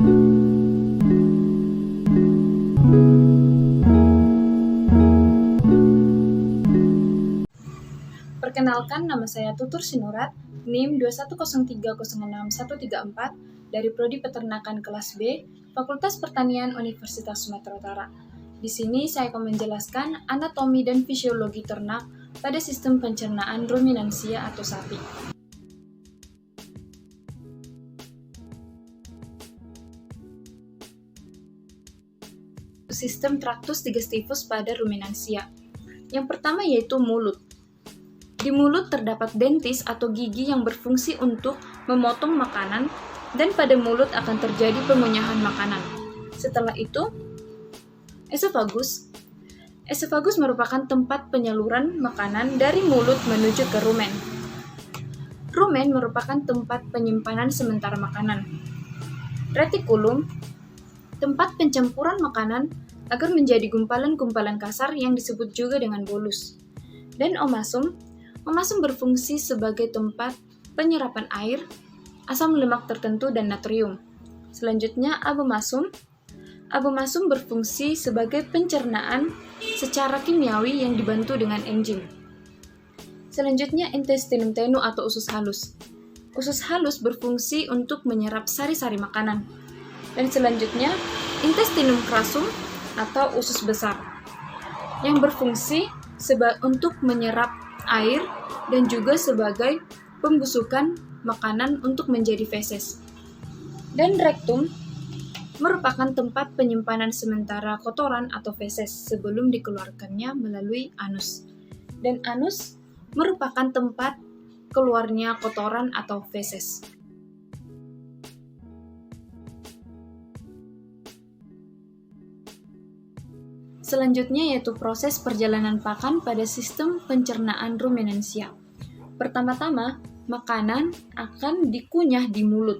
Perkenalkan, nama saya Tutur Sinurat, NIM 210306134 dari Prodi Peternakan kelas B, Fakultas Pertanian Universitas Sumatera Utara. Di sini saya akan menjelaskan anatomi dan fisiologi ternak pada sistem pencernaan ruminansia atau sapi. Sistem traktus digestivus pada ruminansia. Yang pertama yaitu mulut. Di mulut terdapat dentis atau gigi yang berfungsi untuk memotong makanan, dan pada mulut akan terjadi pengunyahan makanan. Setelah itu, esofagus. Esofagus merupakan tempat penyaluran makanan dari mulut menuju ke rumen. Rumen merupakan tempat penyimpanan sementara makanan. Retikulum, tempat pencampuran makanan agar menjadi gumpalan-gumpalan kasar yang disebut juga dengan bolus. Dan omasum, omasum berfungsi sebagai tempat penyerapan air, asam lemak tertentu, dan natrium. Selanjutnya, abomasum. Abomasum berfungsi sebagai pencernaan secara kimiawi yang dibantu dengan enzim. Selanjutnya, intestinum tenue atau usus halus. Usus halus berfungsi untuk menyerap sari-sari makanan. Dan selanjutnya, intestinum crassum atau usus besar, yang berfungsi untuk menyerap air dan juga sebagai pembusukan makanan untuk menjadi feses. Dan rektum merupakan tempat penyimpanan sementara kotoran atau feses sebelum dikeluarkannya melalui anus. Dan anus merupakan tempat keluarnya kotoran atau feses. Selanjutnya yaitu proses perjalanan pakan pada sistem pencernaan ruminansia. Pertama-tama, makanan akan dikunyah di mulut.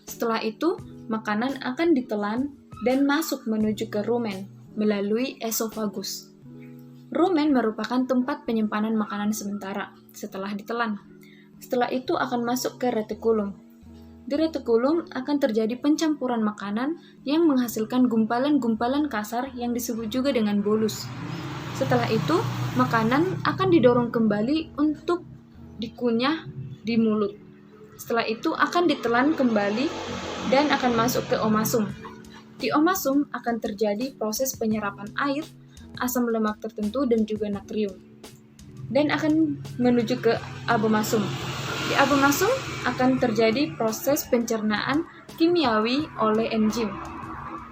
Setelah itu, makanan akan ditelan dan masuk menuju ke rumen melalui esofagus. Rumen merupakan tempat penyimpanan makanan sementara setelah ditelan. Setelah itu akan masuk ke retikulum. Di retikulum akan terjadi pencampuran makanan yang menghasilkan gumpalan-gumpalan kasar yang disebut juga dengan bolus. Setelah itu, makanan akan didorong kembali untuk dikunyah di mulut. Setelah itu akan ditelan kembali dan akan masuk ke omasum. Di omasum akan terjadi proses penyerapan air, asam lemak tertentu, dan juga natrium. Dan akan menuju ke abomasum. Di abomasum akan terjadi proses pencernaan kimiawi oleh enzim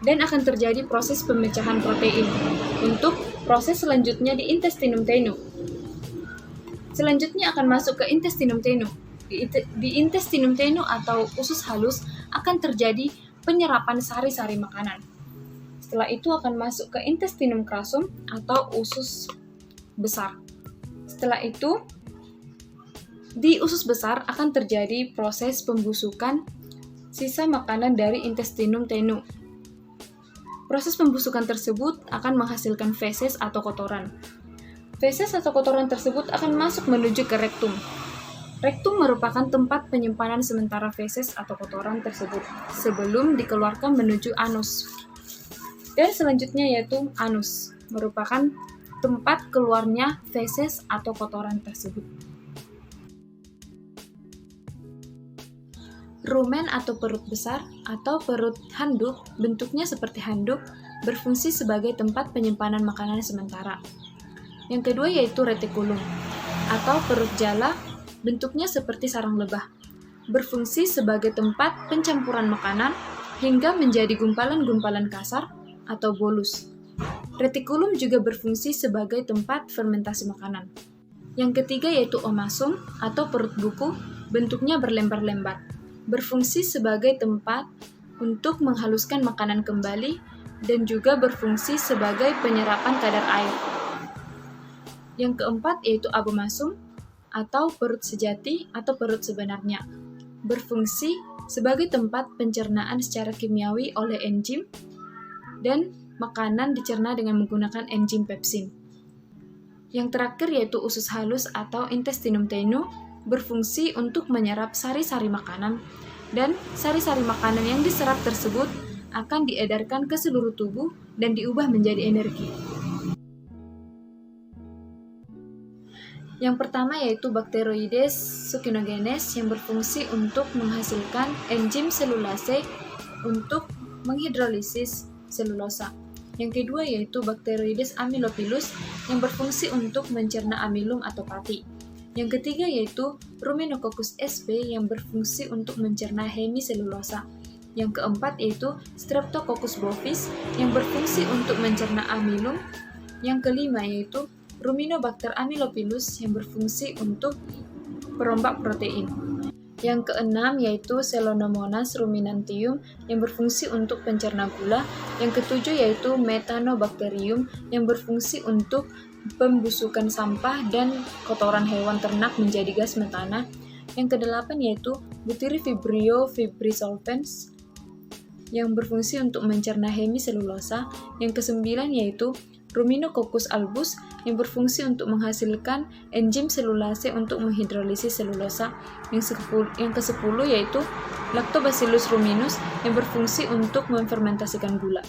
dan akan terjadi proses pemecahan protein untuk proses selanjutnya di intestinum tenue. Selanjutnya akan masuk ke intestinum tenue. Di intestinum tenue atau usus halus akan terjadi penyerapan sari-sari makanan. Setelah itu akan masuk ke intestinum crassum atau usus besar. Setelah itu, di usus besar akan terjadi proses pembusukan sisa makanan dari intestinum tenue. Proses pembusukan tersebut akan menghasilkan feses atau kotoran. Feses atau kotoran tersebut akan masuk menuju ke rektum. Rektum merupakan tempat penyimpanan sementara feses atau kotoran tersebut sebelum dikeluarkan menuju anus. Dan selanjutnya yaitu anus, merupakan tempat keluarnya feses atau kotoran tersebut. Rumen atau perut besar atau perut handuk, bentuknya seperti handuk, berfungsi sebagai tempat penyimpanan makanan sementara. Yang kedua yaitu retikulum atau perut jala, bentuknya seperti sarang lebah, berfungsi sebagai tempat pencampuran makanan hingga menjadi gumpalan-gumpalan kasar atau bolus. Retikulum juga berfungsi sebagai tempat fermentasi makanan. Yang ketiga yaitu omasum atau perut buku, bentuknya berlembar-lembar, berfungsi sebagai tempat untuk menghaluskan makanan kembali dan juga berfungsi sebagai penyerapan kadar air. Yang keempat yaitu abomasum atau perut sejati atau perut sebenarnya, berfungsi sebagai tempat pencernaan secara kimiawi oleh enzim dan makanan dicerna dengan menggunakan enzim pepsin. Yang terakhir yaitu usus halus atau intestinum tenue, berfungsi untuk menyerap sari-sari makanan dan sari-sari makanan yang diserap tersebut akan diedarkan ke seluruh tubuh dan diubah menjadi energi. Yang pertama yaitu Bacteroides succinogenes yang berfungsi untuk menghasilkan enzim selulase untuk menghidrolisis selulosa. Yang kedua yaitu Bacteroides amylopilus yang berfungsi untuk mencerna amilum atau pati. Yang ketiga yaitu Ruminococcus sp yang berfungsi untuk mencerna hemiselulosa. Yang keempat yaitu Streptococcus bovis yang berfungsi untuk mencerna amilum. Yang kelima yaitu Ruminobacter amylopilus yang berfungsi untuk perombak protein. Yang keenam yaitu Chelonomonas ruminantium yang berfungsi untuk pencerna gula. Yang ketujuh yaitu Methanobacterium yang berfungsi untuk pembusukan sampah dan kotoran hewan ternak menjadi gas metana. Yang kedelapan yaitu Butyriphibrio fibrisolvens yang berfungsi untuk mencerna hemiselulosa. Yang kesembilan yaitu Ruminococcus albus yang berfungsi untuk menghasilkan enzim selulase untuk menghidrolisis selulosa. Yang ke-10 yaitu Lactobacillus ruminus yang berfungsi untuk memfermentasikan gula.